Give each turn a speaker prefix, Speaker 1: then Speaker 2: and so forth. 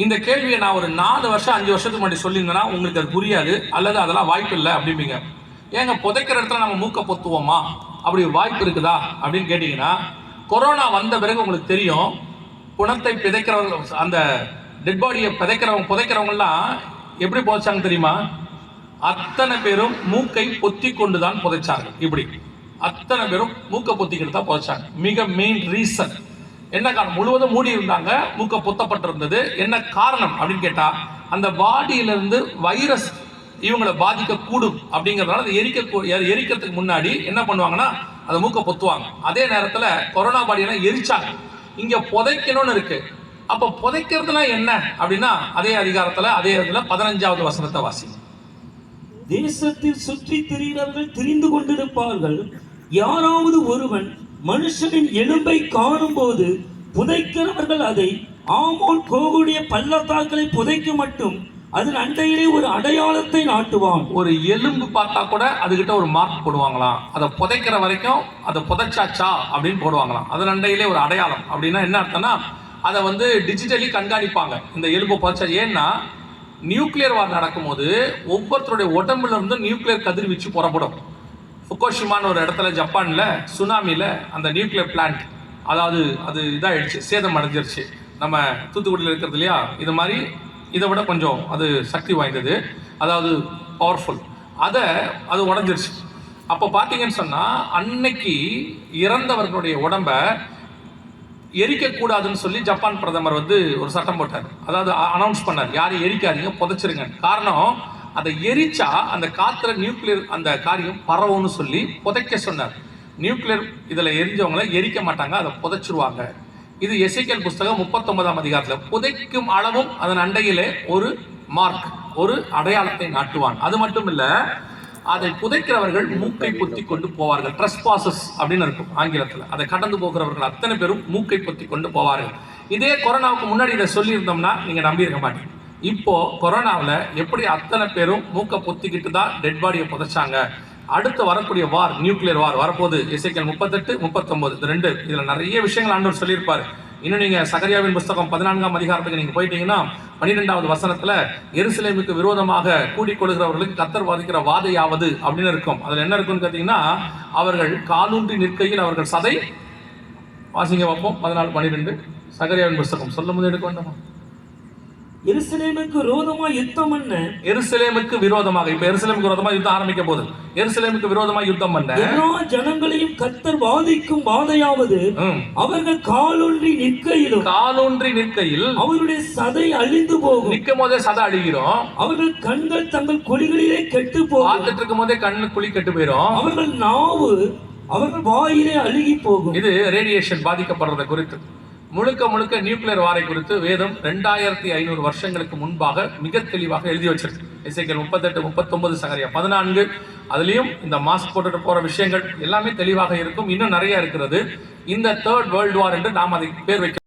Speaker 1: இந்த கேள்வியை நான் ஒரு 4 வருஷம் 5 வருஷத்துக்கு முன்னாடி சொல்லியிருந்தேன்னா உங்களுக்கு அது புரியாது, அல்லது அதெல்லாம் வாய்ப்பு இல்லை அப்படிம்பீங்க. ஏங்க புதைக்கிற இடத்துல நம்ம மூக்கை பொத்துவோமா, அப்படி வாய்ப்பு இருக்குதா அப்படின்னு கேட்டிங்கன்னா, கொரோனா வந்த பிறகு உங்களுக்கு தெரியும், குணத்தை பிதைக்கிறவங்க, அந்த டெட் பாடியை புதைக்கிறவங்கலாம் எப்படி புதைச்சாங்க தெரியுமா? அத்தனை பேரும் மூக்கை பொத்தி கொண்டு தான் புதைச்சாங்க. இப்படி அத்தனை பேரும் மூக்கை பொத்திக்கிட்டு தான் புதைச்சாங்க. மிக மெயின் ரீசன் என்ன காரணம்? முழுவதும் மூடி இருந்தாங்க, மூக்கை பொத்தப்பட்டிருந்தது. என்ன காரணம் அப்படின்னு கேட்டா, அந்த பாடியிலிருந்து வைரஸ் இவங்களை பாதிக்க கூடும் அப்படிங்கிறதுனால அதை எரிக்கிறதுக்கு முன்னாடி என்ன பண்ணுவாங்கன்னா, அதை மூக்கை பொத்துவாங்க. அதே நேரத்தில் கொரோனா பாடியெல்லாம் எரிச்சாங்க. இங்க புதைக்கணும்னு இருக்கு. அப்ப புதைக்கிறதுனா என்ன அப்படின்னா, அதே அதிகாரத்தில் அதே இடத்துல 15வது வசனத்தை வாசி.
Speaker 2: தேசத்தில் சுற்றி திரிகிறவர்கள் திரிந்து கொண்டிருப்பார்கள். யாராவது ஒருவன் மனுஷனின் எலும்பை காணும் போது புதைக்கிறவர்கள் அதை ஆமோன் கோகுடைய பள்ளத்தாக்களை புதைக்க மட்டும் அதன் அண்டையிலே ஒரு அடையாளத்தை நாட்டுவான்.
Speaker 1: ஒரு எலும்பு பார்த்தா கூட அதுகிட்ட ஒரு மார்க் போடுவாங்களாம். அதை புதைக்கிற வரைக்கும் அதை புதைச்சாச்சா அப்படின்னு போடுவாங்களாம். அதன் அண்டையிலே ஒரு அடையாளம் அப்படின்னா என்ன அர்த்தம்னா, அதை டிஜிட்டலி கண்காணிப்பாங்க இந்த எலும்பு புதைச்சா. ஏன்னா நியூக்ளியர் வார் நடக்கும்போது ஒவ்வொருத்தருடைய உடம்புல இருந்து நியூக்ளியர் கதிர்வீச்சு புறப்படும். ஃபுகுஷிமான்னு ஒரு இடத்துல ஜப்பானில் சுனாமியில் அந்த நியூக்ளியர் பிளான்ட், அதாவது அது இதாகிடுச்சு, சேதம் அடைஞ்சிருச்சு. நம்ம தூத்துக்குடியில் இருக்கிறது இல்லையா, இது மாதிரி இதை விட கொஞ்சம் அது சக்தி வாய்ந்தது, அதாவது பவர்ஃபுல். அது உடஞ்சிருச்சு. அப்போ பார்த்தீங்கன்னு சொன்னால், அன்னைக்கு இறந்தவர்களுடைய உடம்பை எரிக்கக்கூடாதுன்னு சொல்லி ஜப்பான் பிரதமர் ஒரு சட்டம் போட்டார். அதாவது அனௌன்ஸ் பண்ணார், யாரையும் எரிக்காதீங்க, புதைச்சிருங்க. காரணம், அதை எரிச்சா அந்த காற்றுல நியூக்ளியர் அந்த காரியம் பரவும்னு சொல்லி புதைக்க சொன்னார். நியூக்ளியர் இதில் எரிஞ்சவங்களை எரிக்க மாட்டாங்க, அதை புதைச்சிருவாங்க. இது எசேக்கியேல் புஸ்தகம் 39ஆம் அதிகாரத்தில். புதைக்கும் அளவும் அதன் அண்டையிலே ஒரு மார்க், ஒரு அடையாளத்தை நாட்டுவான். அது மட்டும் இல்லை, அதை புதைக்கிறவர்கள் மூக்கை பொத்தி கொண்டு போவார்கள். ட்ரெஸ்பாசஸ் அப்படின்னு இருக்கும் ஆங்கிலத்தில். அதை கடந்து போகிறவர்கள் அத்தனை பேரும் மூக்கை பொத்தி கொண்டு போவார்கள். இதே கொரோனாவுக்கு முன்னாடி இதை சொல்லியிருந்தோம்னா நீங்கள் நம்பியிருக்க மாட்டீங்க. இப்போ கொரோனாவில் எப்படி அத்தனை பேரும் மூக்கை பொத்திக்கிட்டு தான் டெட் பாடியை புதைச்சாங்க. அடுத்து வரக்கூடிய வார், நியூக்ளியர் வார் வரப்போது. எசேக்கியேல் 38, 39 இது 2. இதில் நிறைய விஷயங்கள் ஆண்டவர் சொல்லியிருப்பார். இன்னும் நீங்கள் சகரியாவின் புஸ்தகம் 14ஆம் அதிகாரத்துக்கு நீங்கள் போயிட்டீங்கன்னா 12வது வசனத்தில் எருசலேமுக்கு விரோதமாக கூடிக்கொள்கிறவர்களுக்கு கர்த்தர் வாதிக்கிற வாதையாவது அப்படின்னு இருக்கும். அதில் என்ன இருக்குன்னு பார்த்தீங்கன்னா, அவர்கள் காலூன்றி நிற்கையில் அவர்கள் சதை வாசிங்க பார்ப்போம். 14, 12 சகரியாவின் புஸ்தகம் சொல்லும் போது எடுக்க வேண்டாமா?
Speaker 2: எருசலேமுக்கு விரோதமாக யுத்தம் பண்ண,
Speaker 1: எருசலேமுக்கு விரோதமாக, இப்ப எருசலேமுக்கு விரோதமாக யுத்தம் ஆரம்பிக்க போகுது. எருசலேமுக்கு விரோதமாக யுத்தம் பண்ண
Speaker 2: எல்லா ஜனங்களையும் கர்த்தர் வாதிக்கும் வாதையாவது, அவர்கள் காலூன்றி நிற்கையில் அவருடைய சதை அழிந்து போகும்.
Speaker 1: நிற்கும் போதே சதை அழிகிறோம்.
Speaker 2: அவர்கள் கண்கள் தங்கள் குழிகளிலே கெட்டு போகும்.
Speaker 1: பார்த்துட்டு இருக்கும் போதே கண்ணு குழி கெட்டு போயிடும்.
Speaker 2: அவர்கள் நாவு அவர்கள் வாயிலே அழுகி போகும்.
Speaker 1: இது ரேடியேஷன் பாதிக்கப்படுறதை குறித்து முழுக்க நியூக்ளியர் வாரை குறித்து வேதம் 2500 வருஷங்களுக்கு முன்பாக மிக தெளிவாக எழுதி வச்சிருக்கு. எசேக்கியேல் 38, 39, சகரியா 14. அதுலேயும் இந்த மாஸ்க் போட்டுட்டு போகிற விஷயங்கள் எல்லாமே தெளிவாக இருக்கும். இன்னும் நிறைய இருக்கிறது. இந்த 3rd வேர்ல்டு வார் என்று நாம் அதை பேர் வைக்க